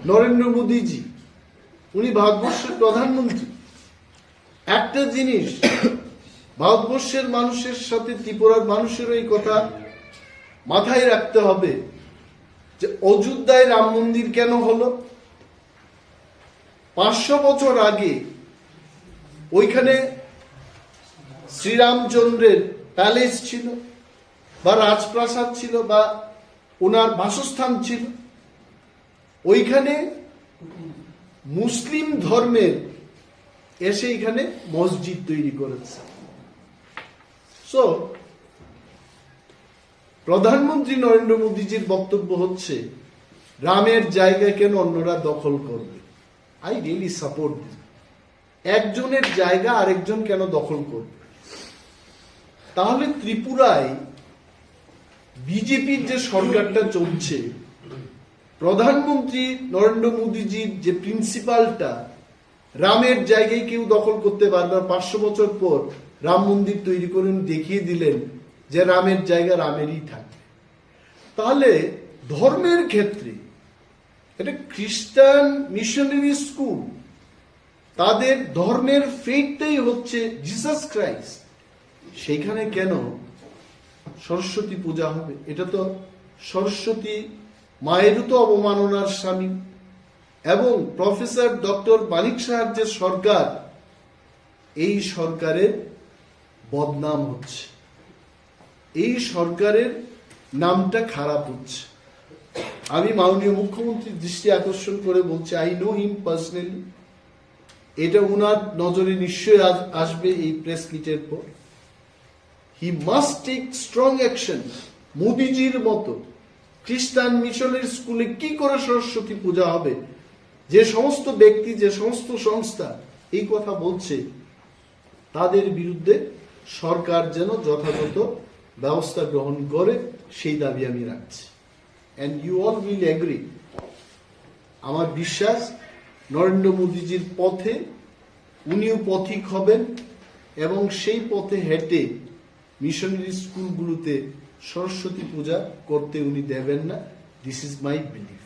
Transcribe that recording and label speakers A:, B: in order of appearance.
A: নরেন্দ্র মোদীজি, উনি ভারতবর্ষের প্রধানমন্ত্রী। একটা জিনিস ভারতবর্ষের মানুষের সাথে ত্রিপুরার মানুষেরও এই কথা মাথায় রাখতে হবে যে অযোধ্যায় রাম মন্দির কেন হলো? 500 বছর আগে ওইখানে শ্রীরামচন্দ্রের প্যালেস ছিল বা রাজপ্রাসাদ ছিল বা ওনার বাসস্থান ছিল। ওইখানে মুসলিম ধর্মের এসে এখানে মসজিদ তৈরি করেছে। সো প্রধানমন্ত্রী নরেন্দ্র মোদীজির বক্তব্য হচ্ছে রামের জায়গা কেন অন্যরা দখল করবে। I really support this. একজনের জায়গা আরেকজন কেন দখল করবে? তাহলে ত্রিপুরায় বিজেপির যে সরকারটা চলছে, প্রধানমন্ত্রী নরেন্দ্র মোদীজির যে প্রিন্সিপালটা, রামের জায়গায় কেউ দখল করতে পারবে। 500 বছর পর রাম মন্দির তৈরি করে দেখিয়ে দিলেন যে রামের জায়গা রামেরই থাকবে। তাহলে ধর্মের ক্ষেত্রে এটা খ্রিস্টান মিশনারি স্কুল, তাদের ধর্মের ফেটটাই হচ্ছে জিসাস ক্রাইস্ট। সেইখানে কেন সরস্বতী পূজা হবে? এটা তো সরস্বতী মায়েরও তো অবমাননার স্বামী। এবং প্রফেসর ডক্টর মানিক সাহার যে সরকার, এই সরকারের বদনাম হচ্ছে, এই সরকারের নামটা খারাপ হচ্ছে। আমি মাননীয় মুখ্যমন্ত্রীর দৃষ্টি আকর্ষণ করে বলছি, আই নো হিম পার্সোনালি, এটা উনার নজরে নিশ্চয়ই আসবে এই প্রেস মিটের পর। He must take strong action. মোদিজির মতো খ্রিস্টান মিশনের স্কুলে কি করে সরস্বতী পূজা হবে? যে সমস্ত ব্যক্তি, যে সমস্ত সংস্থা এই কথা বলছে, তাদের বিরুদ্ধে সরকার যেন যথাযথ ব্যবস্থা গ্রহণ করে, সেই দাবি আমি রাখছি। And you all will agree. আমার বিশ্বাস নরেন্দ্র মোদীজির পথে উনিও পথিক হবেন এবং সেই পথে হেঁটে মিশনারি স্কুলগুলোতে সরস্বতী পূজা করতে উনি দেবেন না। This is my belief.